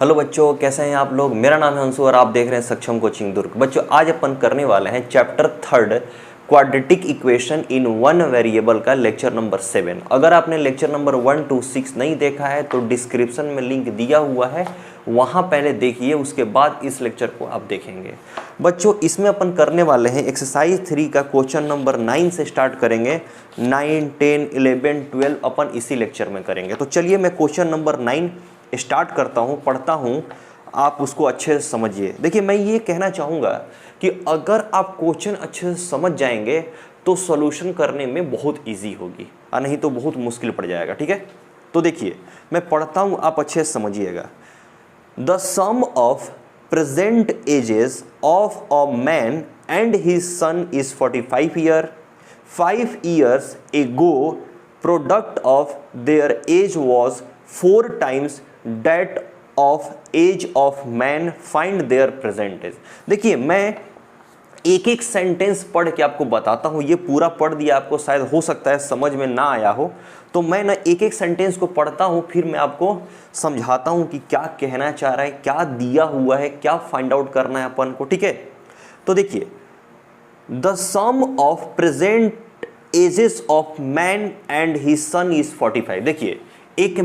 Hello बच्चों, कैसे हैं आप लोग। मेरा नाम है अंशु और आप देख रहे हैं सक्षम कोचिंग दुर्ग। बच्चों, आज अपन करने वाले हैं chapter 3 quadratic equation in one variable का लेक्चर नंबर 7। अगर आपने लेक्चर नंबर 1 to 6 नहीं देखा है तो डिस्क्रिप्शन में लिंक दिया हुआ है, वहाँ पहले देखिए, उसके बाद इस लेक्चर को आप देखेंगे। बच्चों, इसमें अपन करने वाले हैं एक्सरसाइज 3 का क्वेश्चन नंबर 9 से स्टार्ट करेंगे। 9, 10, 11, 12 अपन इसी लेक्चर में करेंगे। तो चलिए मैं क्वेश्चन नंबर 9 स्टार्ट करता हूँ, पढ़ता हूँ, आप उसको अच्छे से समझिए। देखिए, मैं ये कहना चाहूँगा कि अगर आप क्वेश्चन अच्छे से समझ जाएंगे तो सॉल्यूशन करने में बहुत इजी होगी, और नहीं तो बहुत मुश्किल पड़ जाएगा। ठीक है, तो देखिए मैं पढ़ता हूँ, आप अच्छे से समझिएगा। The sum of present ages of a man and his son is 45 year. 5 years ago product of their age was 4 times that of age of man, find their present age। देखिए, मैं एक एक सेंटेंस पढ़ के आपको बताता हूँ। ये पूरा पढ़ दिया, आपको शायद हो सकता है समझ में ना आया हो, तो मैं ना एक एक सेंटेंस को पढ़ता हूँ, फिर मैं आपको समझाता हूँ कि क्या कहना चाह रहा है, क्या दिया हुआ है, क्या फाइंड आउट करना है अपन को। ठीक है, तो देखिए, the sum of present ages of man and his son is 45। देखिए, एक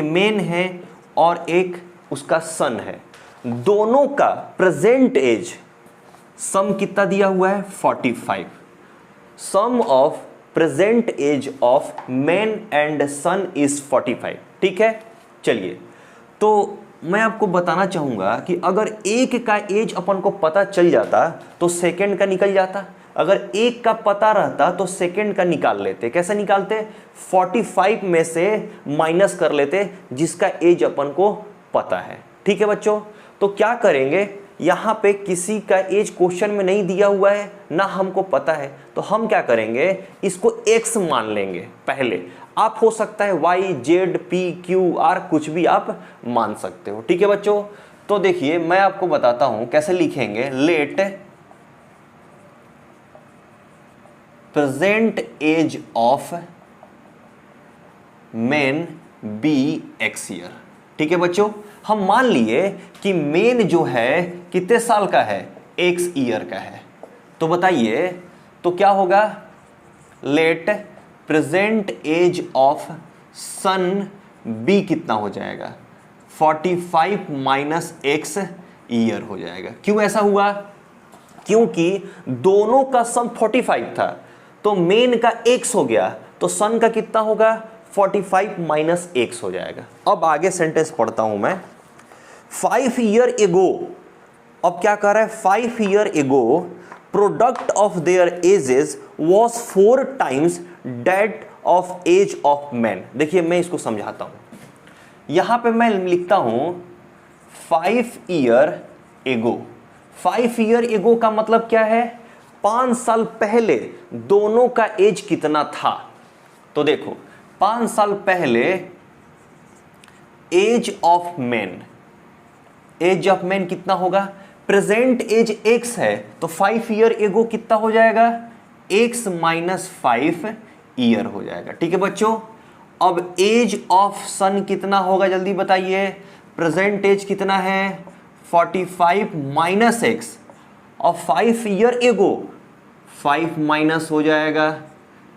मेन है और एक उसका सन है, दोनों का प्रेजेंट एज सम कितना दिया हुआ है, 45। Sum of present age of man and son is 45। ठीक है, चलिए, तो मैं आपको बताना चाहूंगा कि अगर एक का एज अपन को पता चल जाता तो सेकंड का निकल जाता, अगर एक का पता रहता तो सेकंड का निकाल लेते। कैसे निकालते, 45 में से माइनस कर लेते जिसका एज अपन को पता है। ठीक है बच्चों, तो क्या करेंगे, यहाँ पे किसी का एज क्वेश्चन में नहीं दिया हुआ है ना, हमको पता है, तो हम क्या करेंगे, इसको x मान लेंगे पहले। आप हो सकता है y, z, p, q, r कुछ भी आप मान सकते हो। ठीक है बच्चों, तो देखिए मैं आपको बताता हूं कैसे लिखेंगे। Let present age of man be x year. ठीक है बच्चों, हम मान लिए कि मेन जो है कितने साल का है, x ईयर का है। तो बताइए तो क्या होगा, let present age of son be कितना हो जाएगा, 45 माइनस x ईयर हो जाएगा। क्यों ऐसा हुआ, क्योंकि दोनों का सम 45 था, तो मेन का x हो गया, तो सन का कितना होगा, 45 माइनस x हो जाएगा। अब आगे सेंटेंस पढ़ता हूं मैं। 5 year ago, अब क्या कर रहा है, 5 year ago product of their ages was 4 times that of age of man। देखिए मैं इसको समझाता हूं, यहां पे मैं लिखता हूं 5 year ago। 5 year ago का मतलब क्या है, 5 साल पहले दोनों का एज कितना था। तो देखो 5 साल पहले age of man, age of man कितना होगा, प्रेजेंट एज x है, तो 5 year ago कितना हो जाएगा, x माइनस 5 ईयर हो जाएगा। ठीक है बच्चों, अब एज ऑफ सन कितना होगा, जल्दी बताइए। प्रेजेंट एज कितना है, 45 माइनस x, और 5 year ago 5 माइनस हो जाएगा।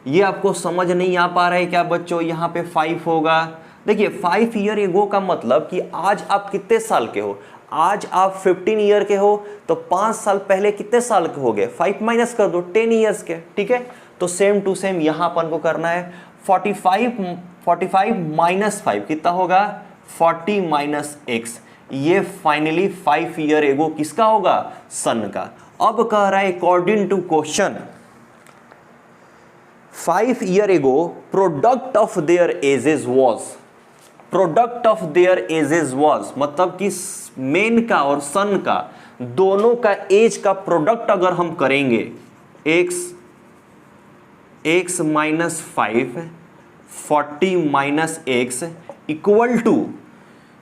ये आपको समझ नहीं आ पा रहा है क्या बच्चों, यहाँ पे 5 होगा। देखिए 5 year ago का मतलब कि आज आप कितने साल के हो, आज आप 15 ईयर के हो, तो 5 साल पहले कितने साल के हो गए, 5 माइनस कर दो, 10 ईयर्स के। ठीक है, तो सेम टू सेम यहां अपन को करना है। 45 माइनस 5 कितना होगा, 40 माइनस x। ये फाइनली 5 year ago किसका होगा, सन का। अब कह रहा है according to question 5 year ago product of their ages was, product of their ages was मतलब कि मेन का और सन का दोनों का एज का प्रोडक्ट अगर हम करेंगे, x minus 5, 40 minus x equal to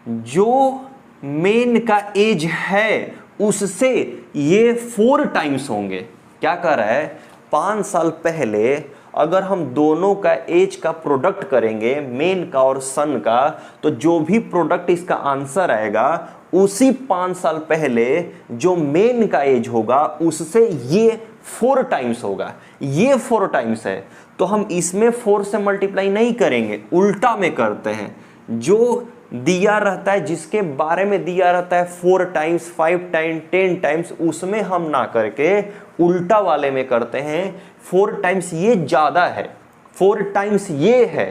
जो मेन का एज है उससे ये 4 टाइम्स होंगे। क्या कर रहा है, 5 साल पहले अगर हम दोनों का एज का प्रोडक्ट करेंगे, मेन का और सन का, तो जो भी प्रोडक्ट इसका आंसर आएगा उसी 5 साल पहले जो मेन का एज होगा उससे ये 4 टाइम्स होगा। ये 4 टाइम्स है, तो हम इसमें 4 से मल्टीप्लाई नहीं करेंगे, उल्टा में करते हैं। जो दिया रहता है, जिसके बारे में दिया रहता है 4 टाइम्स, 5 टाइम्स, 10 टाइम्स, उसमें हम ना करके उल्टा वाले में करते हैं। 4 टाइम्स ये ज्यादा है, 4 टाइम्स ये है,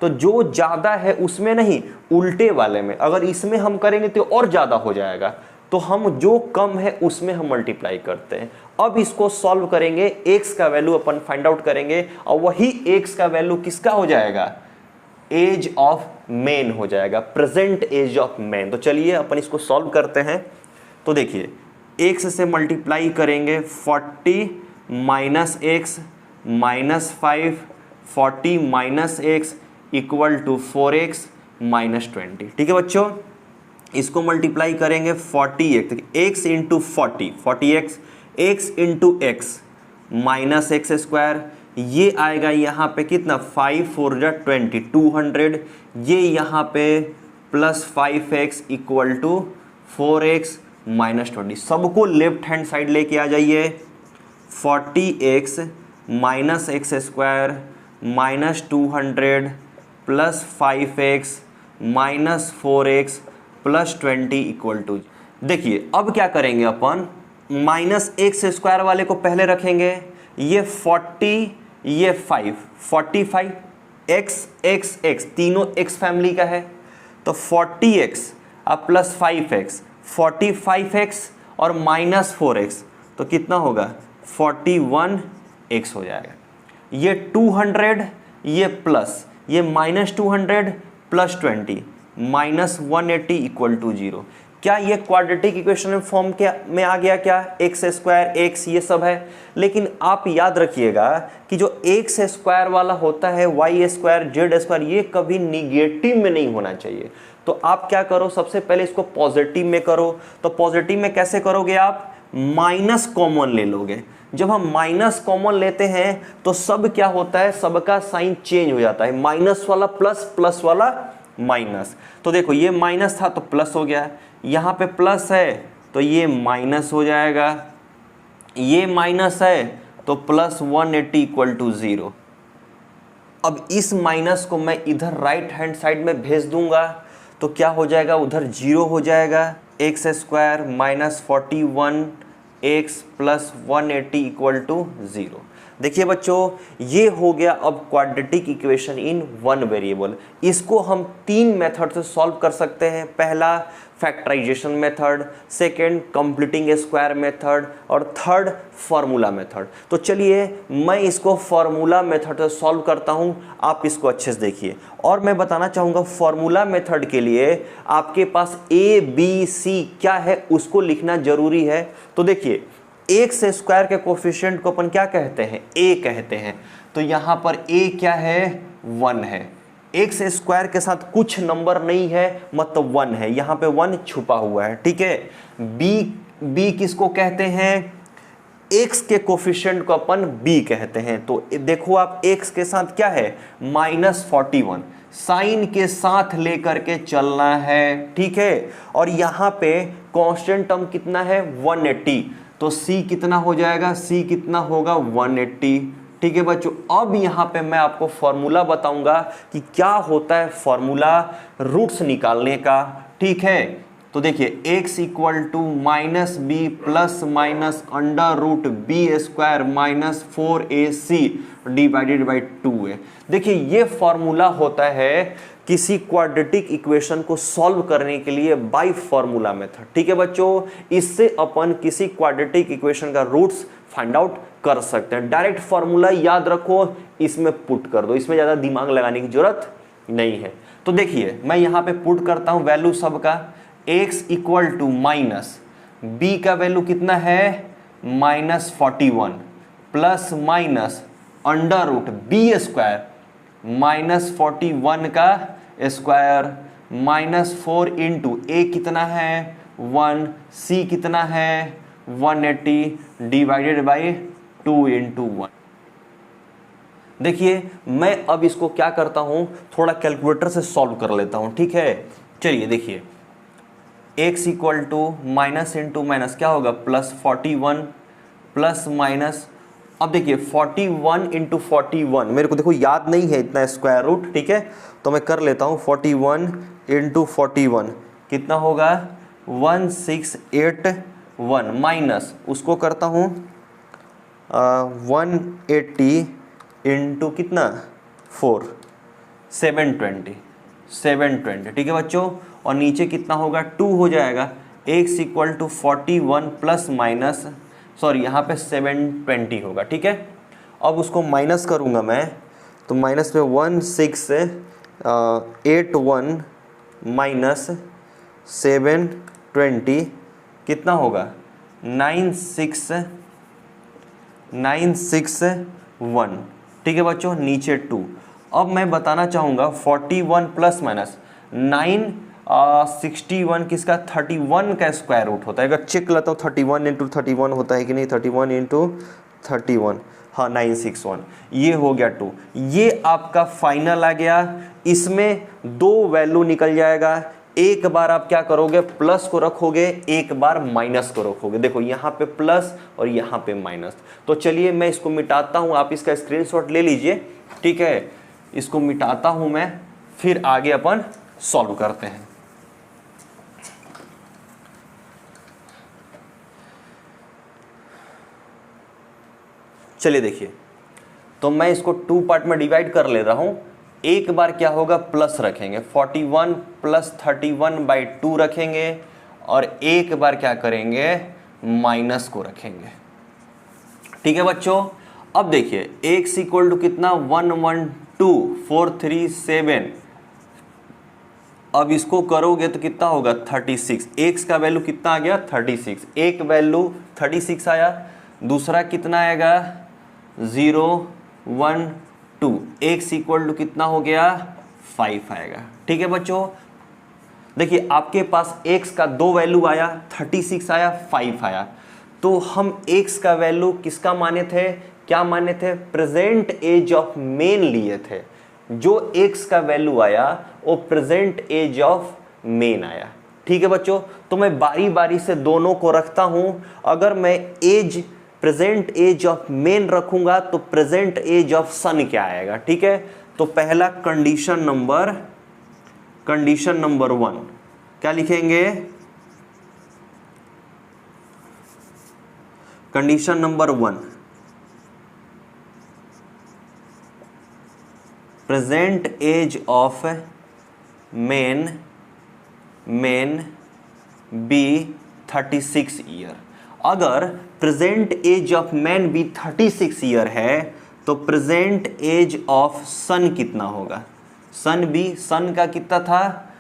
तो जो ज्यादा है उसमें नहीं, उल्टे वाले में। अगर इसमें हम करेंगे तो और ज्यादा हो जाएगा, तो हम जो कम है उसमें हम मल्टीप्लाई करते हैं। अब इसको सॉल्व करेंगे, x का वैल्यू अपन फाइंड आउट करेंगे, और वही x का वैल्यू किसका हो जाएगा, एज ऑफ मैन हो जाएगा, प्रेजेंट एज ऑफ मैन। तो चलिए अपन इसको सॉल्व करते हैं। तो देखिए x से मल्टीप्लाई करेंगे 40 minus x minus 5, 40 minus x equal to 4x minus 20। ठीक है बच्चों, इसको मल्टीप्लाई करेंगे 40x, x into 40x, x into X minus X square, ये आएगा यहाँ पे कितना 5 4 20, 200, ये यहाँ पे plus 5x equal to 4x minus 20। सबको लेफ्ट हैंड साइड लेके आ जाइए। 40x minus X square minus 200 plus 5x minus 4x plus 20 equal to. देखिए अब क्या करेंगे अपन, माइनस एक्स स्क्वायर वाले को पहले रखेंगे, ये 40 ये 5, 45 x तीनों x फैमिली का है, तो 40x अब प्लस 5x 45x और माइनस 4x, तो कितना होगा 41x हो जाएगा। ये 200 ये प्लस ये minus 200 plus 20 minus 180 equal to 0। क्या ये क्वाड्रेटिक इक्वेशन फॉर्म के में आ गया क्या, एक्स स्क्वायर एक्स ये सब है। लेकिन आप याद रखिएगा कि जो एक्स स्क्वायर वाला होता है, वाई स्क्वायर जेड स्क्वायर, ये कभी निगेटिव में नहीं होना चाहिए। तो आप क्या करो, सबसे पहले इसको पॉजिटिव में करो। तो पॉजिटिव में कैसे करोगे आप, माइनस कॉमन ले लोगे। जब हम माइनस कॉमन लेते हैं तो सब क्या होता है, सबका साइन चेंज हो जाता है, माइनस वाला प्लस, प्लस वाला माइनस। तो देखो ये माइनस था तो प्लस हो गया, यहाँ पे प्लस है तो ये माइनस हो जाएगा, ये माइनस है तो प्लस 180 इक्वल टू 0। अब इस माइनस को मैं इधर राइट हैंड साइड में भेज दूंगा तो क्या हो जाएगा, उधर 0 हो जाएगा। X square minus 41 X plus 180 equal to 0। देखिए बच्चों, ये हो गया अब quadratic equation in one variable. इसको हम 3 मेथड से सॉल्व कर सकते हैं। पहला factorization method, second completing square method, और थर्ड फार्मूला मेथड। तो चलिए मैं इसको फार्मूला मेथड से सॉल्व करता हूं, आप इसको अच्छे से देखिए। और मैं बताना चाहूँगा फार्मूला मेथड के लिए आपके पास ए बी सी क्या है उसको लिखना जरूरी है। तो देखिए एक्स स्क्वायर के कोफिशिएंट को अपन क्या कहते हैं, ए कहते हैं। तो यहाँ पर ए क्या है, 1 है। एक्स स्क्वायर के साथ कुछ नंबर नहीं है, मतलब 1 है, यहाँ पे 1 छुपा हुआ है। ठीक है, बी किसको कहते हैं, एक्स के कोफिशिएंट को अपन बी कहते हैं। तो देखो आप एक्स के साथ क्या है, माइनस 41, साइन के साथ लेकर के चलना है। ठीक है, और यहाँ पे कांस्टेंट टर्म कितना है, 180, तो c कितना हो जाएगा, c कितना होगा 180। ठीक है बच्चों, अब यहाँ पे मैं आपको फॉर्मूला बताऊंगा कि क्या होता है फॉर्मूला रूट्स निकालने का। ठीक है, तो देखिए x equal to minus b plus minus under root B square minus 4ac divided by 2a। देखिए ये फॉर्मूला होता है किसी क्वाड्रेटिक इक्वेशन को सॉल्व करने के लिए बाय फॉर्मूला मेथड। ठीक है बच्चों, इससे अपन किसी क्वाड्रेटिक इक्वेशन का रूट्स फाइंड आउट कर सकते हैं। डायरेक्ट फॉर्मूला याद रखो, इसमें पुट कर दो, इसमें ज़्यादा दिमाग लगाने की जरूरत नहीं है। तो देखिए मैं यहाँ पे पुट करता हूँ वैल्यू सबका, x equal to minus b का वैल्यू कितना है, minus 41 plus minus under root B square minus 41 का स्क्वायर माइनस 4 इंटू ए कितना है 1, सी कितना है 180 डिवाइडेड बाई 2 इंटू 1। देखिए मैं अब इसको क्या करता हूं, थोड़ा कैलकुलेटर से सॉल्व कर लेता हूं, ठीक है। चलिए देखिए x equal to minus into minus क्या होगा प्लस 41 प्लस माइनस, अब देखिए 41 इंटू 41 मेरे को देखो याद नहीं है इतना स्क्वायर रूट, ठीक है, तो मैं कर लेता हूँ 41 इंटू 41 कितना होगा 1681 माइनस उसको करता हूँ 180 इंटू कितना 4 720, ठीक है बच्चों, और नीचे कितना होगा 2 हो जाएगा, x equal to 41 plus minus sorry यहाँ पे 720 होगा, ठीक है। अब उसको माइनस करूँगा मैं तो माइनस में 1681 माइनस 720 कितना होगा 9661, ठीक है बच्चों, नीचे 2। अब मैं बताना चाहूँगा 41 प्लस माइनस 961 किसका 31 का स्क्वायर रूट होता है, अगर चेक लेता हूँ 31 इंटू 31 होता है कि नहीं, 31 इंटू 31, हाँ 961, ये हो गया 2। ये आपका फाइनल आ गया, इसमें 2 वैल्यू निकल जाएगा, एक बार आप क्या करोगे प्लस को रखोगे, एक बार माइनस को रखोगे, देखो यहाँ पे प्लस और यहाँ पे माइनस। तो चलिए मैं इसको मिटाता हूँ, आप इसका स्क्रीनशॉट ले लीजिए, ठीक है, इसको मिटाता हूँ मैं, फिर आगे अपन सॉल्व करते हैं। चलिए देखिए, तो मैं इसको 2 पार्ट में डिवाइड कर ले रहा हूं, एक बार क्या होगा प्लस रखेंगे 41 प्लस 31/2 रखेंगे, और एक बार क्या करेंगे माइनस को रखेंगे, ठीक है बच्चों। अब देखिए x इक्वल टू कितना 112437, अब इसको करोगे तो कितना होगा 36, x का वैल्यू कितना आ गया 36, एक वैल्यू 36 आया, दूसरा कितना आएगा 012, x इक्वल टू कितना हो गया 5 आएगा, ठीक है बच्चों। देखिए आपके पास x का 2 वैल्यू आया, 36 आया 5 आया, तो हम x का वैल्यू किसका माने थे, क्या माने थे, प्रेजेंट एज ऑफ मेन लिए थे, जो x का वैल्यू आया वो प्रेजेंट एज ऑफ मेन आया, ठीक है बच्चों। तो मैं बारी बारी से दोनों को रखता हूं, अगर मैं as present age of man रखूंगा तो प्रेजेंट एज ऑफ सन क्या आएगा, ठीक है। तो पहला कंडीशन नंबर 1 क्या लिखेंगे, condition number 1 present age of man be 36 year. अगर प्रेजेंट एज ऑफ मैन भी 36 ईयर है तो प्रेजेंट एज ऑफ सन कितना होगा, सन का कितना था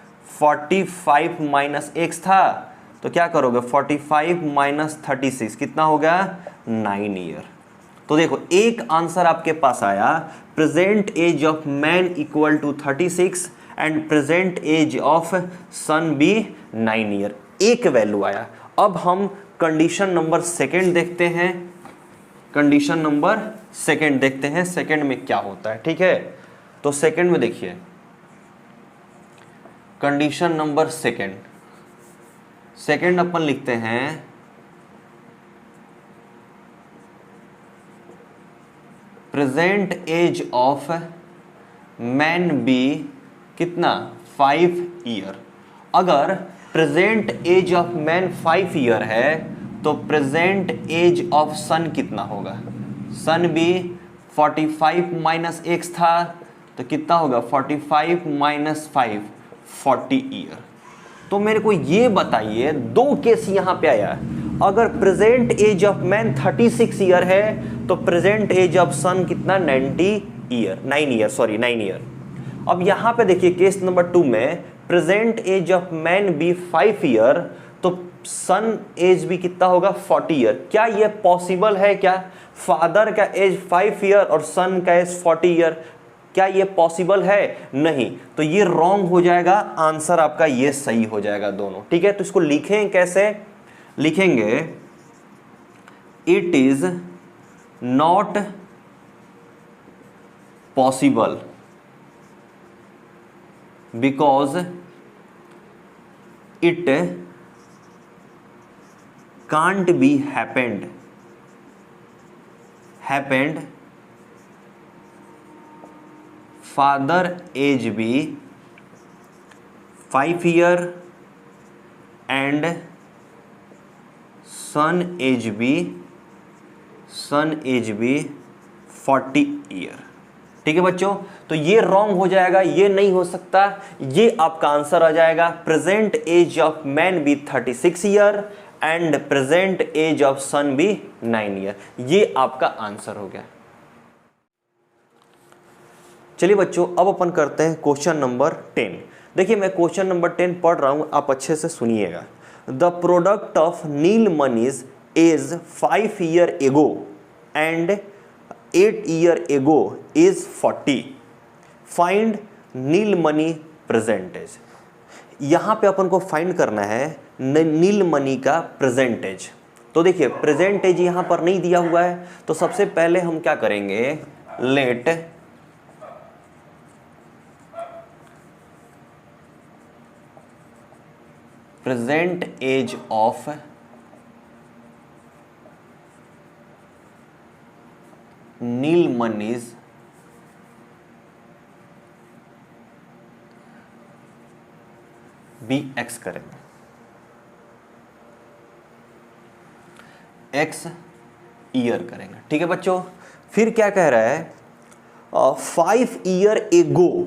45 माइनस x था, तो क्या करोगे 45 माइनस 36 कितना होगा 9 ईयर। तो देखो एक आंसर आपके पास आया, present age of man equal to 36 and present age of son भी 9 ईयर, एक वैल्यू आया। अब हम कंडीशन नंबर 2 देखते हैं, कंडीशन नंबर 2 देखते हैं, सेकंड में क्या होता है, ठीक है। तो सेकंड में देखिए कंडीशन नंबर 2 अपन लिखते हैं present age of man be कितना 5 ईयर। अगर present age of man 5 year है तो प्रेजेंट एज ऑफ सन कितना होगा, सन भी 45 माइनस x था तो कितना होगा 45 माइनस 5 40 ईयर। तो मेरे को ये बताइए, 2 केस यहां पे आया, अगर present age of man 36 year है तो प्रेजेंट एज ऑफ सन कितना 9 ईयर। अब यहां पे देखिए केस नंबर 2 में प्रेजेंट एज ऑफ मैन भी 5 ईयर तो सन एज भी कितना होगा 40 ईयर। क्या ये पॉसिबल है, क्या फादर का एज 5 ईयर और सन का एज 40 ईयर, क्या ये पॉसिबल है, नहीं, तो ये रॉन्ग हो जाएगा, आंसर आपका ये सही हो जाएगा दोनों, ठीक है। तो इसको लिखें कैसे, लिखेंगे it is not possible because it can't be happened father age be 5 year and son age be 40 year. ठीक है बच्चों, तो ये रॉन्ग हो जाएगा, ये नहीं हो सकता, ये आपका आंसर आ जाएगा। Present age of man be 36 year and present age of son be 9 year, ये आपका आंसर हो गया। चलिए बच्चों, अब अपन करते हैं क्वेश्चन नंबर 10। देखिए मैं क्वेश्चन नंबर 10 पढ़ रहा हूं, आप अच्छे से सुनिएगा। The product of Neelmani's is 5 year ago and 8 year ago is 40. Find Neelmani percentage. यहां पे अपन को फाइंड करना है नीलमणि का परसेंटेज। तो देखिए परसेंटेज यहां पर नहीं दिया हुआ है, तो सबसे पहले हम क्या करेंगे, let present age of Neelmani's be X करेंगे, एक्स ईयर करेंगे। ठीक है बच्चों, फिर क्या कह रहा है, 5 year ago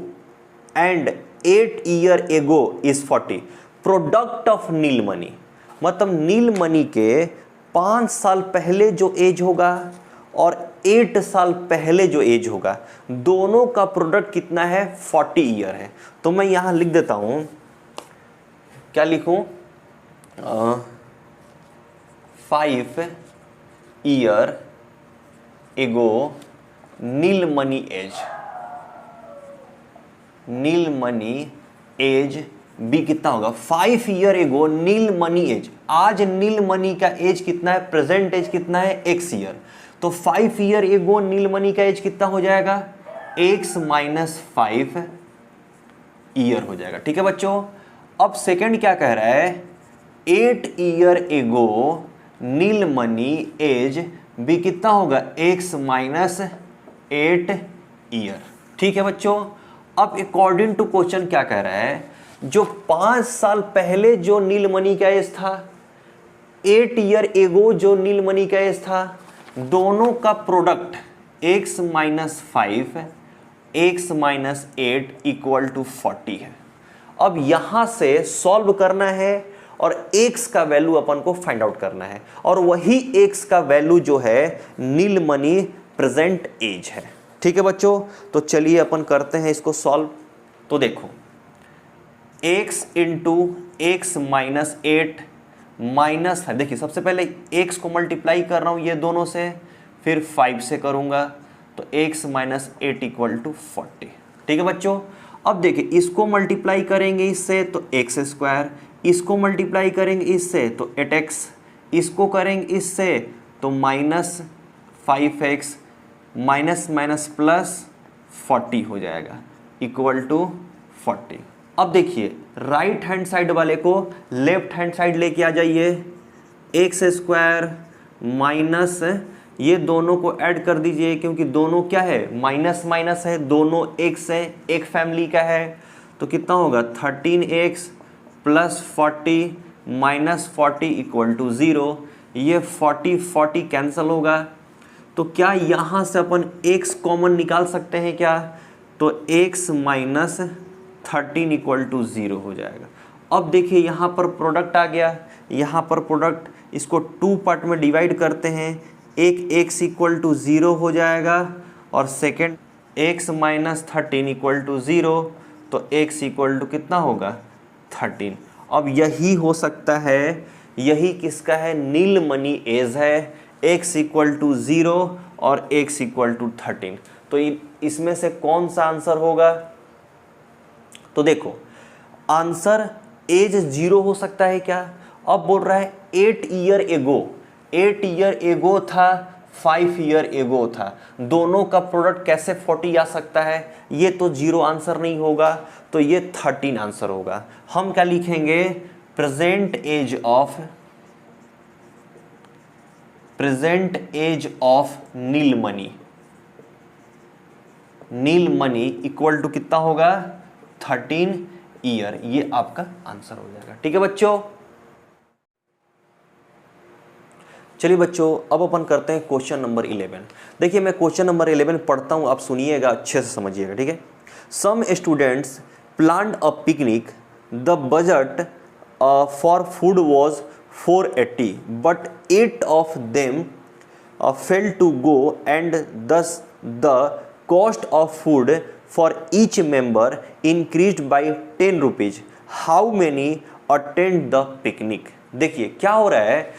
and 8 year ago is 40। Product of Neelmani मतलब नीलमणि के 5 साल पहले जो एज होगा और 8 साल पहले जो एज होगा, दोनों का प्रोडक्ट कितना है, 40 ईयर है। तो मैं यहां लिख देता हूं, क्या लिखूं, 5 year ago नीलमणि एज बी कितना होगा, 5 year ago नीलमणि एज, आज नीलमणि का एज कितना है, प्रेजेंट एज कितना है, x ईयर। तो 5 year ago नीलमणि का एज कितना हो जाएगा, x - 5 ईयर हो जाएगा। ठीक है बच्चों, अब सेकंड क्या कह रहा है, 8 year ago नीलमणि एज भी कितना होगा, x - 8 ईयर। ठीक है बच्चों, अब अकॉर्डिंग टू क्वेश्चन क्या कह रहा है, जो 5 साल पहले जो नीलमणि का एज था, 8 year ago जो नीलमणि का एज था, दोनों का product x - 5 x - 8 equal to 40 है। अब यहां से सॉल्व करना है और x का वैल्यू अपन को फाइंड आउट करना है, और वही x का वैल्यू जो है नीलमणि प्रेजेंट एज है। ठीक है बच्चों, तो चलिए अपन करते हैं इसको सॉल्व। तो देखो x इंटू x - 8 माइनस है, देखिए सबसे पहले x को मल्टीप्लाई कर रहा हूं ये दोनों से, फिर 5 से करूंगा, तो x - 8 इक्वल टू 40। ठीक है बच्चों, अब देखिए इसको मल्टीप्लाई करेंगे इससे तो x², इसको मल्टीप्लाई करेंगे इससे तो 8x, इसको करेंगे इससे तो -5x माइनस प्लस 40 हो जाएगा इक्वल टू 40। अब देखिए राइट हैंड साइड वाले को लेफ्ट हैंड साइड लेके आ जाइए, x² माइनस ये दोनों को ऐड कर दीजिए, क्योंकि दोनों क्या है, माइनस माइनस है, दोनों x है, एक फैमिली का है। तो कितना होगा, 13x plus 40 minus 40 equal to 0। ये 40 कैंसिल होगा, तो क्या यहाँ से अपन x कॉमन निकाल सकते हैं क्या, तो x - 13 इक्वल टू 0 हो जाएगा। अब देखिए यहाँ पर प्रोडक्ट आ गया, यहाँ पर प्रोडक्ट, इसको 2 पार्ट में डिवाइड करते हैं, एक x इक्वल टू 0 हो जाएगा और सेकेंड x - 13 इक्वल टू 0, तो x इक्वल टू कितना होगा, 13। अब यही हो सकता है, यही किसका है, नीलमणि एज है, x इक्वल टू 0 और x इक्वल टू 13। तो इसमें से कौन सा आंसर होगा, तो देखो आंसर एज 0 हो सकता है क्या, अब बोल रहा है 8 year ago, 8 year ago था 5 ईयर एगो था। दोनों का प्रोडक्ट कैसे 40 आ सकता है? ये तो 0 आंसर नहीं होगा, तो ये 13 आंसर होगा। हम क्या लिखेंगे? Present age of Neelmani. Neelmani equal to कितना होगा? 13 ईयर। ये आपका आंसर हो जाएगा। ठीक है बच्चों। चलिए बच्चों, अब अपन करते हैं क्वेश्चन नंबर 11। देखिए मैं क्वेश्चन नंबर 11 पढ़ता हूं, आप सुनिएगा, अच्छे से समझिएगा। ठीक है। Some students planned a picnic, the budget for food was 480, but 8 of them failed to go, and thus the cost of food for each member increased by 10 rupees. How many attend the picnic? देखिए क्या हो रहा है,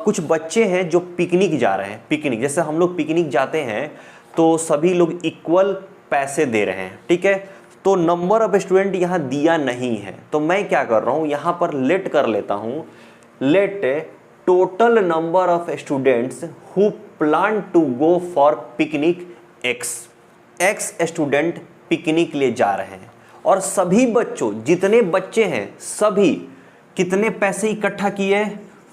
कुछ बच्चे हैं जो picnic जा रहे हैं। पिकनिक जैसे हम लोग पिकनिक जाते हैं तो सभी लोग इक्वल पैसे दे रहे हैं। ठीक है। तो नंबर ऑफ स्टूडेंट यहाँ दिया नहीं है, तो मैं क्या कर रहा हूँ, यहाँ पर लेट कर लेता हूँ। Let total number of students who plan to go for picnic x student picnic ले जा रहे हैं, और सभी बच्चों, जितने बच्चे हैं सभी कितने पैसे इकट्ठा किए?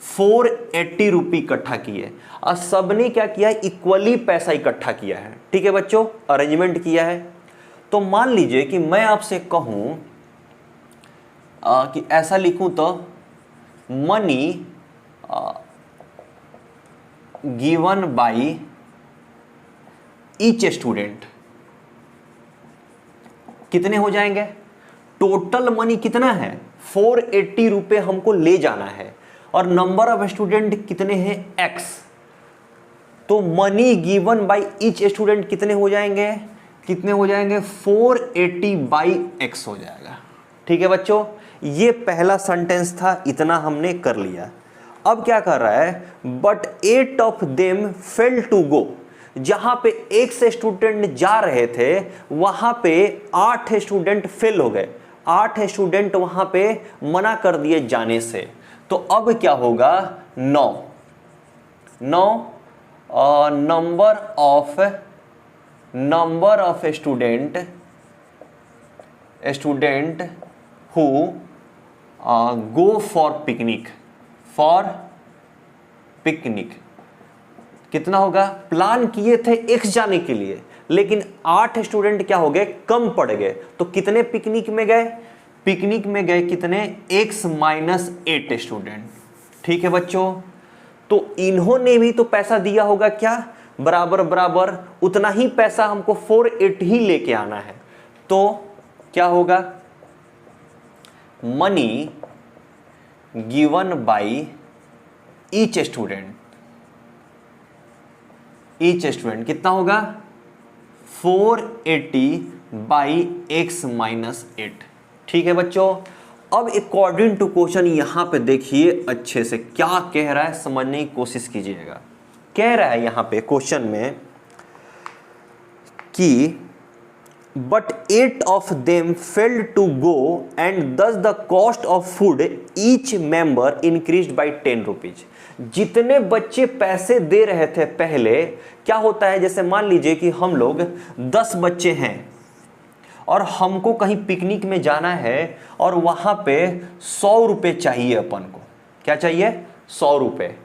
480 रुपये इकट्ठा किए, और सबने क्या किया? इक्वली पैसा इकट्ठा किया है। ठीक है बच्चों, अरेंजमेंट किया है। तो मान लीजिए कि मैं आपसे कहूं कि ऐसा लिखूं तो money given by each student कितने हो जाएंगे? टोटल मनी कितना है? 480 रुपये हमको ले जाना है, और नंबर ऑफ स्टूडेंट कितने हैं? x। तो money given by each student कितने हो जाएंगे? 480 बाई x हो जाएगा। ठीक है बच्चों, ये पहला सेंटेंस था, इतना हमने कर लिया। अब क्या कर रहा है? But 8 of them failed to go। जहां पे 1 से स्टूडेंट जा रहे थे वहां पे 8 स्टूडेंट फेल हो गए। 8 स्टूडेंट वहां पे मना कर दिए जाने से। तो अब क्या होगा? 9 number of student who go for picnic कितना होगा? प्लान किए थे x जाने के लिए, लेकिन 8 स्टूडेंट क्या हो गए? कम पड़ गए। तो कितने पिकनिक में गए? पिकनिक में गए कितने? x minus 8 student. ठीक है बच्चों, तो इन्होंने भी तो पैसा दिया होगा, क्या? बराबर बराबर उतना ही पैसा हमको 480 ही लेके आना है। तो क्या होगा? Money given by each student कितना होगा? 480 बाई x माइनस 8। ठीक है बच्चों, अब अकॉर्डिंग टू क्वेश्चन यहां पे देखिए अच्छे से क्या कह रहा है, समझने की कोशिश कीजिएगा। कह रहा है यहां पे क्वेश्चन में कि but 8 of them failed to go, and thus the cost of food each member increased by 10 rupees। जितने बच्चे पैसे दे रहे थे पहले, क्या होता है, जैसे मान लीजिए कि हम लोग 10 बच्चे हैं और हमको कहीं पिकनिक में जाना है और वहां पे 100 रुपये चाहिए अपन को। क्या चाहिए? 100 रुपये।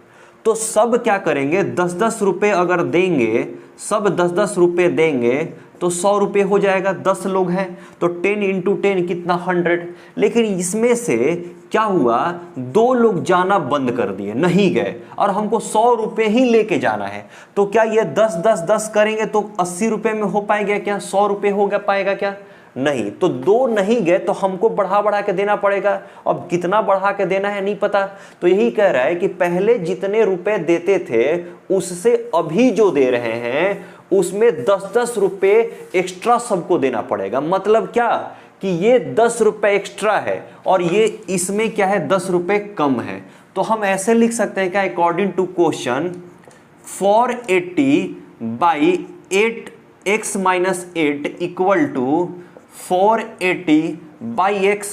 तो सब क्या करेंगे? 10-10 रुपये अगर देंगे, सब 10-10 रुपये देंगे तो 100 रुपये हो जाएगा। 10 लोग हैं तो 10 × 10 कितना? 100। लेकिन इसमें से क्या हुआ? 2 लोग जाना बंद कर दिए, नहीं गए, और हमको 100 रुपये ही लेके जाना है। तो क्या ये 10-10-10 करेंगे तो 80 रुपये में हो पाएगा क्या? 100 रुपये हो पाएगा क्या? नहीं। तो 2 नहीं गए तो हमको बढ़ा के देना पड़ेगा। अब कितना बढ़ा के देना है नहीं पता। तो यही कह रहा है कि पहले जितने रुपए देते थे उससे अभी जो दे रहे हैं उसमें 10-10 रुपये एक्स्ट्रा सबको देना पड़ेगा। मतलब क्या कि ये 10 रुपये एक्स्ट्रा है और ये इसमें क्या है? 10 रुपये कम है। तो हम ऐसे लिख सकते हैं क्या? According to question 480 by 8x minus 8 equal to 480 by x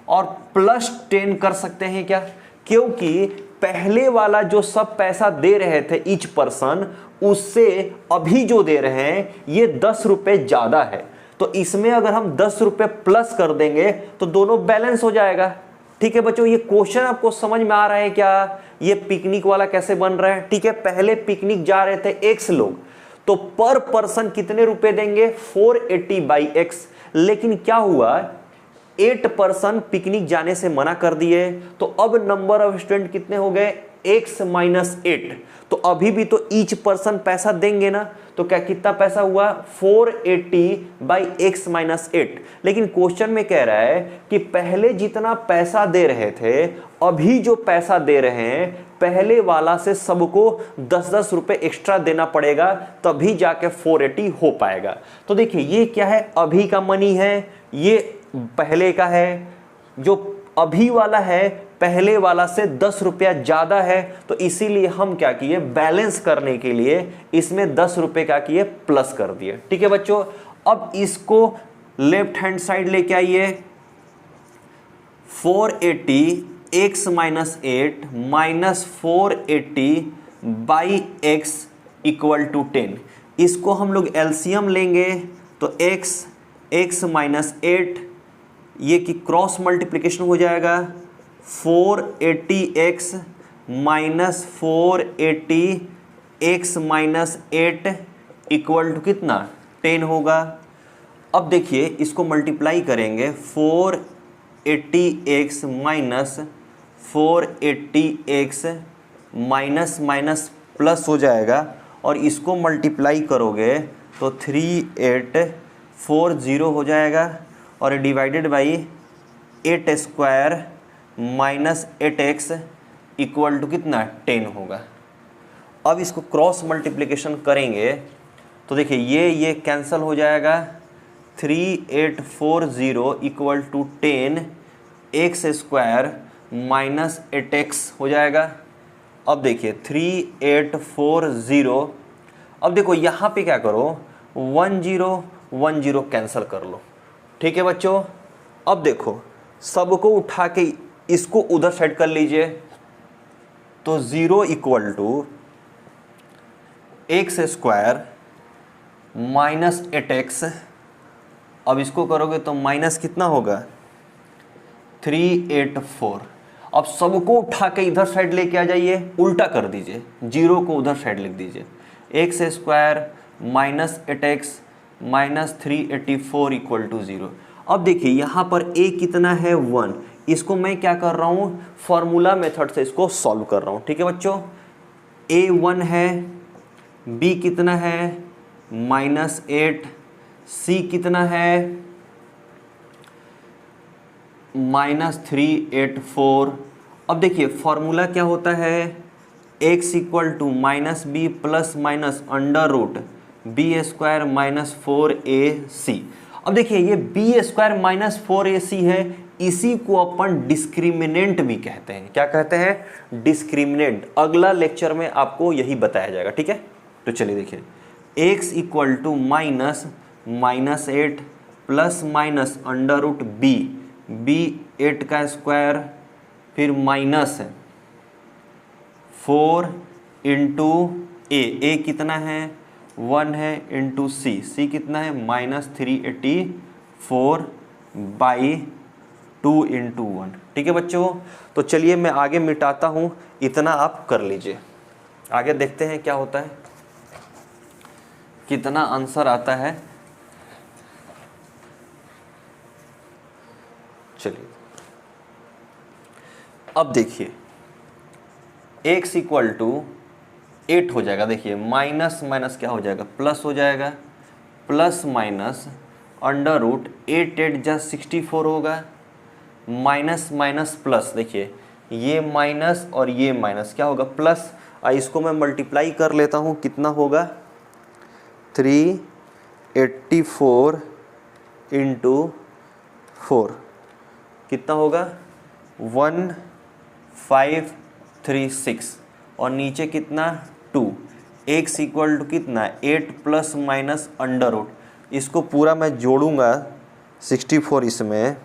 और प्लस 10 कर सकते हैं क्या? क्योंकि पहले वाला जो सब पैसा दे रहे थे ईच पर्सन उससे अभी जो दे रहे हैं ये 10 रुपए ज्यादा है, तो इसमें अगर हम 10 रुपए प्लस कर देंगे तो दोनों बैलेंस हो जाएगा। ठीक है बच्चों, ये क्वेश्चन आपको समझ में आ रहा है क्या? ये पिकनिक वाला कैसे बन रहा है? ठीक है, पहले पिकनिक जा रहे थे x लोग, तो पर पर्सन कितने रुपए देंगे? 480/x। लेकिन क्या हुआ, 8 पर्सन पिकनिक जाने से मना कर दिए, तो अब नंबर ऑफ स्टूडेंट कितने हो गए? x - 8। तो अभी भी तो ईच पर्सन पैसा देंगे ना, तो क्या कितना पैसा हुआ? 480/x - 8। लेकिन क्वेश्चन में कह रहा है कि पहले जितना पैसा दे रहे थे, अभी जो पैसा दे रहे हैं, पहले वाला से सबको 10-10 रुपए एक्स्ट्रा देना पड़ेगा, तभी जाके 480 हो पाएगा। तो देखिए ये क्या है? अभी का मनी है, ये पहले का है। जो अभी वाला है पहले वाला से 10 रुपया ज्यादा है, तो इसीलिए हम क्या किए? बैलेंस करने के लिए इसमें 10 रुपए का किए प्लस कर दिए। ठीक है बच्चों, अब इसको लेफ्ट हैंड साइड लेके आइए। 480x - 8 minus 480/x = 10। इसको हम लोग एलसीएम लेंगे तो x - 8 ये कि क्रॉस मल्टीप्लिकेशन हो जाएगा। 480x - 480x - 8 = कितना? 10 होगा। अब देखिए इसको मल्टीप्लाई करेंगे, 480x - 480x माइनस प्लस हो जाएगा, और इसको मल्टीप्लाई करोगे तो 3840 हो जाएगा, और डिवाइडेड बाई 8² माइनस 8x = कितना? 10 होगा। अब इसको क्रॉस मल्टीप्लिकेशन करेंगे तो देखिए ये कैंसिल हो जाएगा। 3840 = 10 x² माइनस 8x हो जाएगा। अब देखिए 3840, अब देखो यहाँ पे क्या करो, 10 कैंसिल कर लो। ठीक है बच्चों, अब देखो सबको उठा के इसको उधर साइड कर लीजिए, तो 0 = x² माइनस 8x। अब इसको करोगे तो माइनस कितना होगा? 384। अब सबको उठा के इधर साइड लेके आ जाइए, उल्टा कर दीजिए, 0 को उधर साइड लिख दीजिए। x² minus 8x minus 384 = 0। अब देखिए यहाँ पर a कितना है? 1। इसको मैं क्या कर रहा हूँ? फॉर्मूला मेथड से इसको सॉल्व कर रहा हूँ। ठीक है बच्चों, a 1 है, b कितना है? -8, c कितना है? -384। अब देखिए फॉर्मूला क्या होता है? x = -b plus minus √ b² minus 4ac। अब देखिए ये b² माइनस 4ac है, इसी को अपन डिस्क्रिमिनेंट भी कहते हैं। क्या कहते हैं? डिस्क्रिमिनेंट। अगला लेक्चर में आपको यही बताया जाएगा। ठीक है, तो चलिए देखिए, x = -8 प्लस माइनस √ b 8 का स्क्वायर, फिर माइनस 4 × a कितना है? 1 है, इंटू c कितना है? -384/2 × 1। ठीक है बच्चों, तो चलिए मैं आगे मिटाता हूँ, इतना आप कर लीजिए। आगे देखते हैं क्या होता है, कितना आंसर आता है। चलिए अब देखिए x = 8 हो जाएगा। देखिए माइनस माइनस क्या हो जाएगा? प्लस हो जाएगा, प्लस माइनस √ 8 8 जा 64 होगा, माइनस माइनस प्लस। देखिए ये माइनस और ये माइनस क्या होगा? प्लस। इसको मैं मल्टीप्लाई कर लेता हूँ, कितना होगा? 384 × 4 कितना होगा? 1536, और नीचे कितना? 2। x = कितना? 8 प्लस माइनस √ इसको पूरा मैं जोड़ूंगा 64 इसमें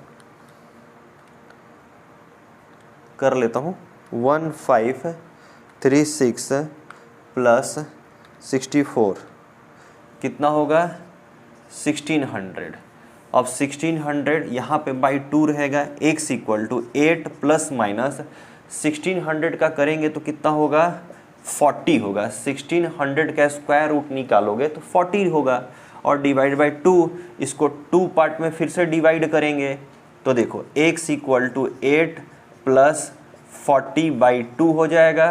कर लेता हूँ। 1536 प्लस 64 कितना होगा 1600। अब 1600 यहाँ पे बाई 2 रहेगा, x equal to 8 plus minus 1600 का करेंगे तो कितना होगा 40 होगा। 1600 का स्क्वायर रूट निकालोगे तो 40 होगा, और डिवाइड बाई 2, इसको 2 पार्ट में फिर से डिवाइड करेंगे तो देखो x equal to 8 plus 40 by 2 हो जाएगा,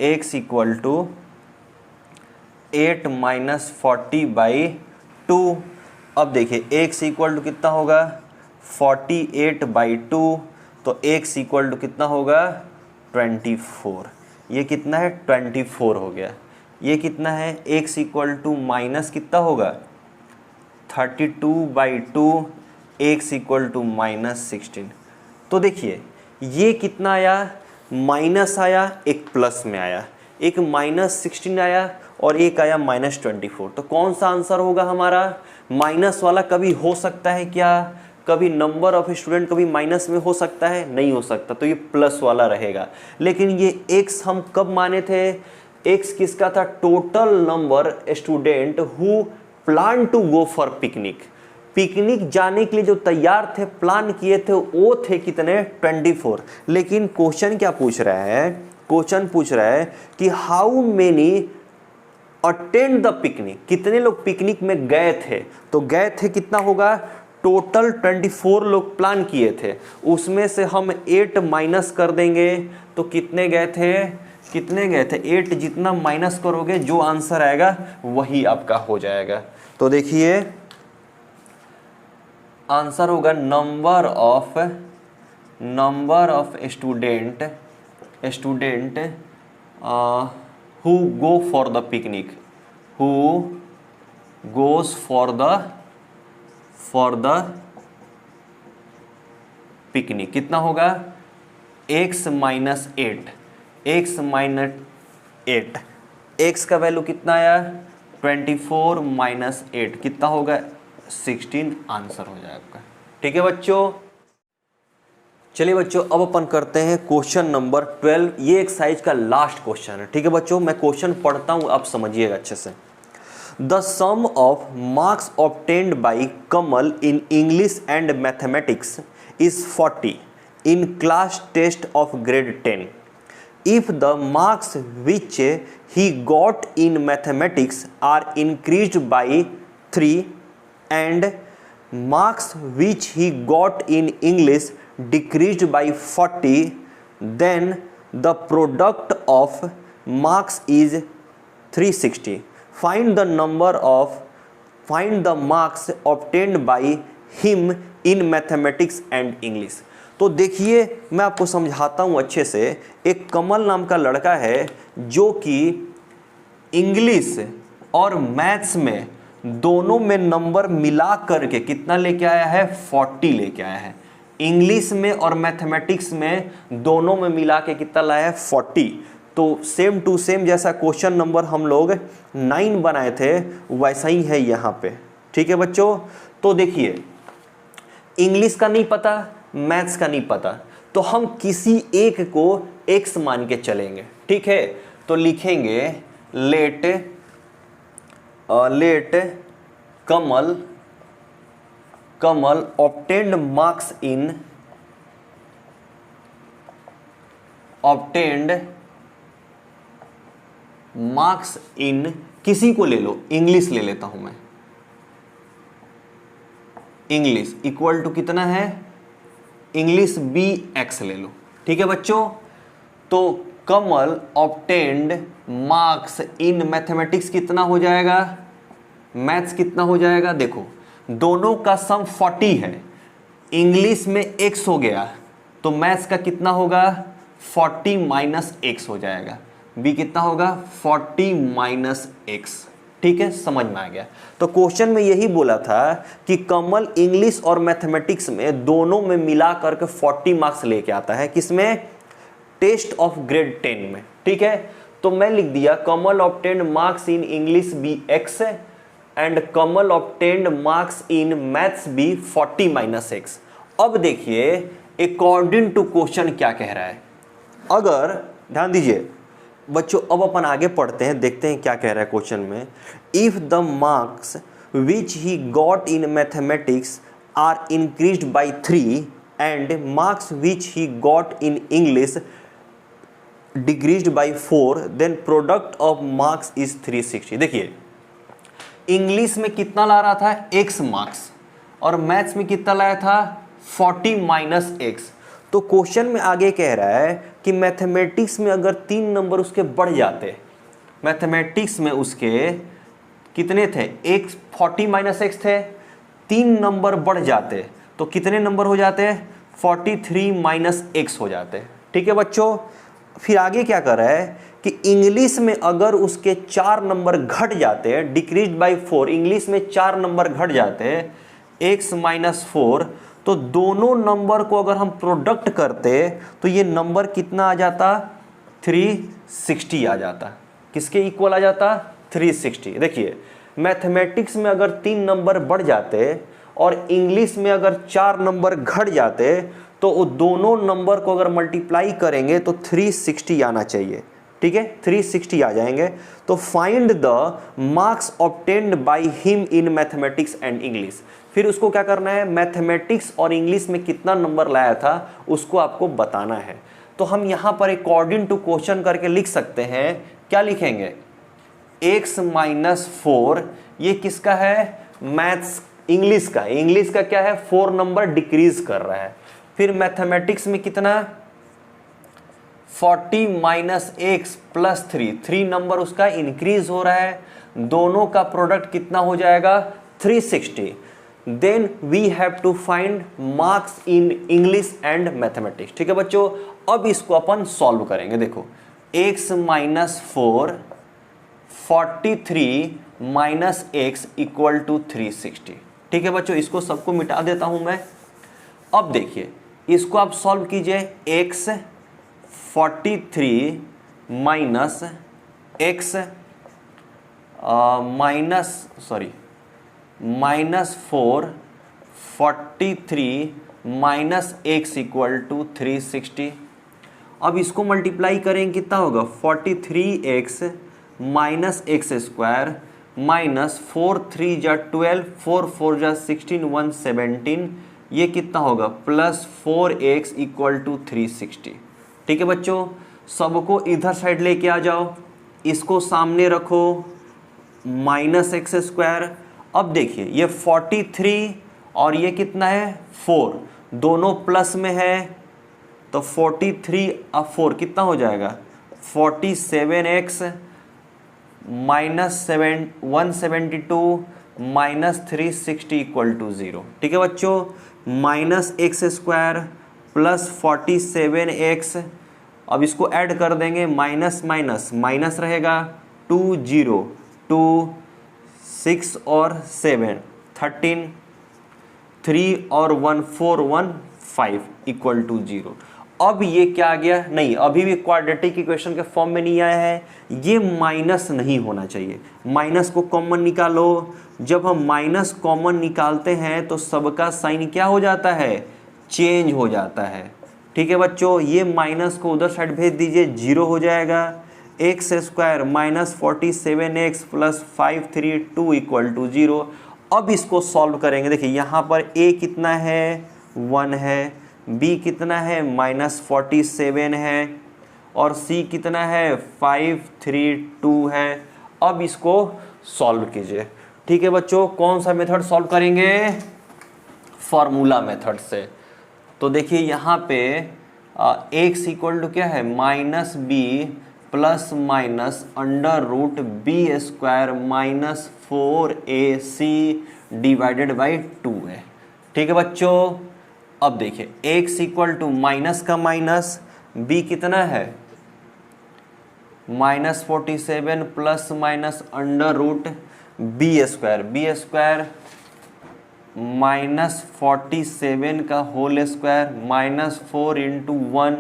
x equal to 8 minus 40 by 2। अब देखिए x इक्वल टू कितना होगा 48 बाई 2, तो x इक्वल टू कितना होगा 24। ये कितना है 24 हो गया। ये कितना है x इक्वल टू माइनस कितना होगा 32 by 2, x equal to minus 16। तो देखिए ये कितना आया, माइनस आया, एक प्लस में आया, एक माइनस 16 आया और एक आया माइनस 24। तो कौन सा आंसर होगा हमारा, माइनस वाला कभी हो सकता है क्या, कभी नंबर ऑफ स्टूडेंट कभी माइनस में हो सकता है, नहीं हो सकता, तो ये प्लस वाला रहेगा। लेकिन ये x हम कब माने थे, x किसका था, total number student who plan to go for picnic. Picnic जाने के लिए जो तैयार थे, प्लान किए थे, वो थे कितने 24। लेकिन क्वेश्चन क्या पूछ रहा है, क्वेश्चन पूछ रहा है कि how many attend the picnic, कितने लोग पिकनिक में गए थे। तो गए थे कितना होगा, टोटल 24 लोग प्लान किए थे, उसमें से हम 8 माइनस कर देंगे तो कितने गए थे, कितने गए थे 8, जितना माइनस करोगे जो आंसर आएगा वही आपका हो जाएगा। तो देखिए आंसर होगा number of student who go for the picnic, who goes for the picnic, कितना होगा x minus 8, x minus 8, x का वैल्यू कितना आया 24 माइनस 8 कितना होगा 16, आंसर हो जाएगा आपका। ठीक है बच्चों, चलिए बच्चों अब अपन करते हैं क्वेश्चन नंबर 12। ये एक्सरसाइज का लास्ट क्वेश्चन है। ठीक है बच्चों, मैं क्वेश्चन पढ़ता हूं, आप समझिएगा अच्छे से। The sum of marks obtained by Kamal in English and mathematics is 40 in class test of grade 10। If the marks which he got in mathematics are increased by 3 and marks which he got in English decreased by 40, then the product of marks is 360. Find the marks obtained by him in mathematics and English. तो देखिए मैं आपको समझाता हूँ अच्छे से। एक कमल नाम का लड़का है जो कि इंग्लिश और मैथ्स में दोनों में नंबर मिला करके कितना लेके आया है 40 लेके आया है। इंग्लिश में और मैथमेटिक्स में दोनों में मिला के कितना लाया है 40। तो सेम टू सेम जैसा क्वेश्चन नंबर हम लोग 9 बनाए थे वैसा ही है यहाँ पे। ठीक है बच्चों, तो देखिए इंग्लिश का नहीं पता, मैथ्स का नहीं पता, तो हम किसी एक को x मान के चलेंगे। ठीक है, तो लिखेंगे let Kamal obtained marks in किसी को ले लो, इंग्लिश ले लेता हूं मैं। इंग्लिश इक्वल टू कितना है, इंग्लिश BX ले लो। ठीक है बच्चों, तो कमल ऑब्टेन्ड मार्क्स इन मैथमेटिक्स कितना हो जाएगा, मैथ्स कितना हो जाएगा, देखो दोनों का सम 40 है, इंग्लिश में x हो गया तो मैथ्स का कितना होगा 40 माइनस x हो जाएगा, b कितना होगा 40 माइनस x। ठीक है, समझ में आ गया। तो क्वेश्चन में यही बोला था कि कमल इंग्लिश और मैथमेटिक्स में दोनों में मिला करके 40 मार्क्स लेके आता है, किसमें, टेस्ट ऑफ ग्रेड 10 में। ठीक है, तो मैं लिख दिया Kamal obtained marks in English BX and Kamal obtained marks in maths भी 40 माइनस x। अब देखिए अकॉर्डिंग टू क्वेश्चन क्या कह रहा है, अगर ध्यान दीजिए बच्चों अब अपन आगे पढ़ते हैं, देखते हैं क्या कह रहा है क्वेश्चन में। If the marks which he got in mathematics are increased by 3 and marks which he got in English decreased by 4 then product of marks is 360। देखिए इंग्लिश में कितना ला रहा था x मार्क्स और मैथ्स में कितना लाया था 40 माइनस एक्स। तो क्वेश्चन में आगे कह रहा है कि मैथमेटिक्स में अगर 3 नंबर उसके बढ़ जाते, मैथमेटिक्स में उसके कितने थे, x 40 माइनस एक्स थे, 3 नंबर बढ़ जाते तो कितने नंबर हो जाते, 43 माइनस एक्स हो जाते। ठीक है बच्चों, फिर आगे क्या कर रहा है कि इंग्लिश में अगर उसके 4 नंबर घट जाते हैं, डिक्रीज बाय 4, इंग्लिश में 4 नंबर घट जाते हैं x माइनस 4, तो दोनों नंबर को अगर हम प्रोडक्ट करते तो ये नंबर कितना आ जाता, 360 आ जाता। किसके इक्वल आ जाता, 360। देखिए मैथमेटिक्स में अगर 3 नंबर बढ़ जाते और इंग्लिश में अगर 4 नंबर घट जाते तो वो दोनों नंबर को अगर मल्टीप्लाई करेंगे तो 360 आना चाहिए। ठीक है, 360 आ जाएंगे। तो find the marks obtained by him in mathematics and English. फिर उसको क्या करना है, मैथमेटिक्स और इंग्लिश में कितना नंबर लाया था उसको आपको बताना है। तो हम यहाँ पर अकॉर्डिंग टू क्वेश्चन करके लिख सकते हैं। क्या लिखेंगे, x माइनस 4, ये किसका है, मैथ्स इंग्लिश का। इंग्लिश का क्या है, 4 नंबर डिक्रीज कर रहा है। फिर मैथमेटिक्स में कितना, 40 माइनस एक्स प्लस 3 नंबर उसका इंक्रीज हो रहा है। दोनों का प्रोडक्ट कितना हो जाएगा, 360। Then we have to find marks in English and mathematics. ठीक है बच्चों, अब इसको अपन सॉल्व करेंगे। देखो x minus 4, 43 minus x equal to 360। ठीक है बच्चों, इसको सबको मिटा देता हूं मैं। अब देखिए इसको आप सॉल्व कीजिए, x 43 minus x minus 4, 43 minus x equal to 360। अब इसको मल्टीप्लाई करेंगे कितना होगा, 43x minus X square minus 4 3 जा 12, 4 4 जा 16, 1 17, ये कितना होगा प्लस 4x इक्वल टू 360। ठीक है बच्चों, सबको इधर साइड लेके आ जाओ, इसको सामने रखो, माइनस एक्स स्क्वायर। अब देखिए ये 43 और ये कितना है 4, दोनों प्लस में है तो 43 अब 4 कितना हो जाएगा, 47x minus 172 minus 360 equal to 0। ठीक है बच्चों, minus X square plus 47x, अब इसको ऐड कर देंगे, माइनस माइनस माइनस रहेगा, 2 0 2 6 और 7 13, 3 और 1 4 1 5 इक्वल टू 0। अब ये क्या आ गया, नहीं अभी भी क्वाड्रेटिक इक्वेशन के फॉर्म में नहीं आया है, ये माइनस नहीं होना चाहिए। माइनस को कॉमन निकालो, जब हम माइनस कॉमन निकालते हैं तो सबका साइन क्या हो जाता है, चेंज हो जाता है। ठीक है बच्चों, ये माइनस को उधर साइड भेज दीजिए, 0 हो जाएगा। X square minus 47x plus 532 equal to 0। अब इसको सॉल्व करेंगे। देखिए यहाँ पर a कितना है 1 है, b कितना है माइनस 47 है और c कितना है 532 है। अब इसको सॉल्व कीजिए। ठीक है बच्चों, कौन सा मेथड सॉल्व करेंगे, फॉर्मूला मेथड से। तो देखिए यहाँ पे x इक्वल टू क्या है, minus b plus minus under root B square minus 4ac divided by 2 है। ठीक है बच्चों, अब देखिए x इक्वल टू माइनस का माइनस, b कितना है minus 47 plus minus under root B square minus 47 का whole square minus 4 into 1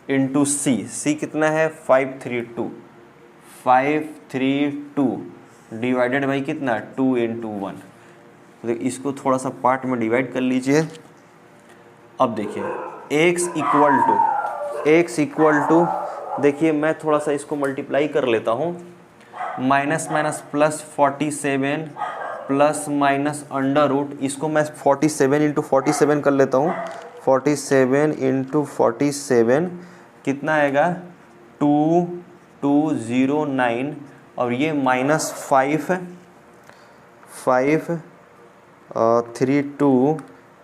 into C कितना है 532 डिवाइडेड बाई कितना 2 इंटू 1। तो इसको थोड़ा सा पार्ट में डिवाइड कर लीजिए। अब देखिए x इक्वल टू देखिए मैं थोड़ा सा इसको मल्टीप्लाई कर लेता हूँ। Minus minus plus 47 plus minus under root, इसको मैं 47 इंटू 47 कर लेता हूँ। 47 इंटू 47 कितना आएगा 2209, और ये माइनस 532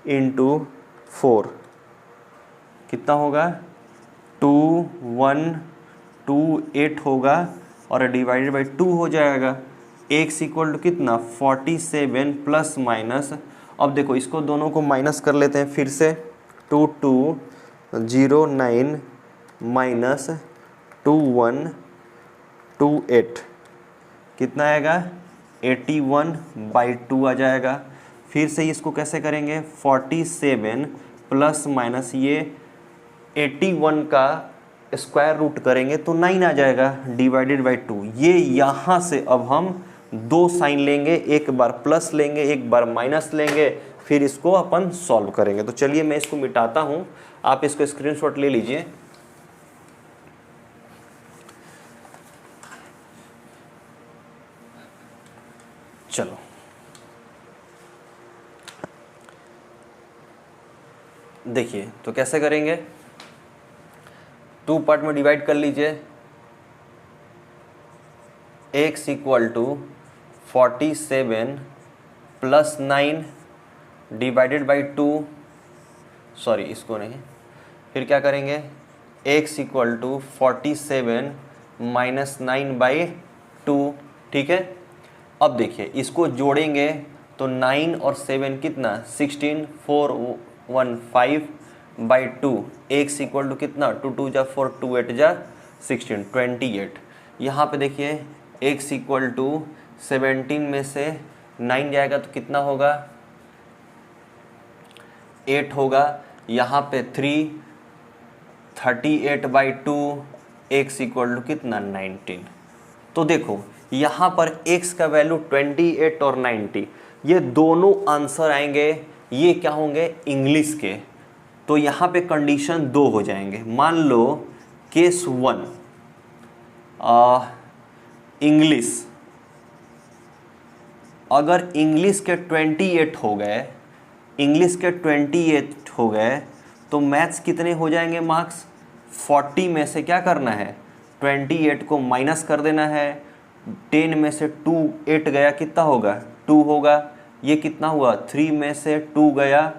इंटू 4 कितना होगा 2128 होगा, और डिवाइडेड बाई 2 हो जाएगा। x इक्वल टू कितना 47 प्लस माइनस, अब देखो इसको दोनों को माइनस कर लेते हैं फिर से। 2209 माइनस 2128 कितना आएगा 81/2 आ जाएगा। फिर से इसको कैसे करेंगे 47 प्लस माइनस ये 81 का स्क्वायर रूट करेंगे तो 9 आ जाएगा डिवाइडेड बाई 2। ये यहाँ से अब हम दो साइन लेंगे, एक बार प्लस लेंगे एक बार माइनस लेंगे, फिर इसको अपन सॉल्व करेंगे। तो चलिए मैं इसको मिटाता हूँ, आप इसको स्क्रीनशॉट ले लीजिए। चलो देखिए तो कैसे करेंगे, 2 पार्ट में डिवाइड कर लीजिए। x equal to 47 plus 9 divided by 2, sorry इसको नहीं, फिर क्या करेंगे x इक्वल टू 47 माइनस 9/2, ठीक है। अब देखिए इसको जोड़ेंगे तो 9 और 7 कितना 16, 415/2, x इक्वल टू कितना 2 2 जा 4 2 8 जा 16 28। यहाँ पे देखिए x इक्वल टू 17 में से 9 जाएगा तो कितना होगा 8 होगा। यहाँ पे 38/2, x इक्वल टू कितना 19। तो देखो यहाँ पर x का वैल्यू 28 और 90, ये दोनों आंसर आएंगे, ये क्या होंगे इंग्लिश के। तो यहाँ पे कंडीशन 2 हो जाएंगे। मान लो केस 1 इंग्लिश, अगर इंग्लिश के 28 हो गए, इंग्लिश के 28 हो गए तो मैथ्स कितने हो जाएंगे मार्क्स 40 में से क्या करना है 28 को माइनस कर देना है। 10 में से 2 8 गया कितना होगा 2 होगा। ये कितना हुआ 3 में से 2 गया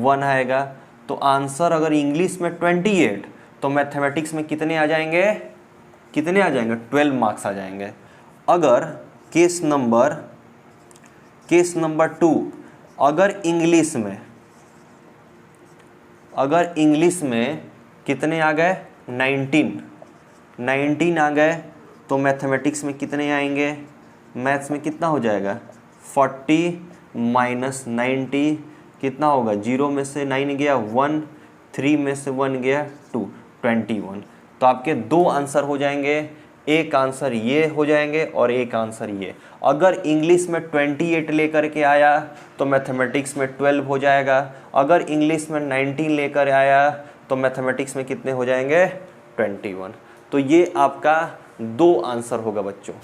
1 आएगा। तो आंसर अगर इंग्लिश में 28 तो मैथमेटिक्स में कितने आ जाएंगे 12 मार्क्स आ जाएंगे। अगर केस नंबर 2 अगर इंग्लिश में कितने आ गए 19 आ गए तो मैथमेटिक्स में कितने आएंगे, मैथ्स में कितना हो जाएगा 40 माइनस 90 कितना होगा 0 में से 9 गया 1, 3 में से 1 गया 2, 21। तो आपके 2 आंसर हो जाएंगे, एक आंसर ये हो जाएंगे और एक आंसर ये। अगर इंग्लिश में 28 लेकर के आया तो मैथमेटिक्स में 12 हो जाएगा। अगर इंग्लिश में 19 लेकर आया तो मैथमेटिक्स में कितने हो जाएंगे 21। तो ये आपका 2 आंसर होगा बच्चों।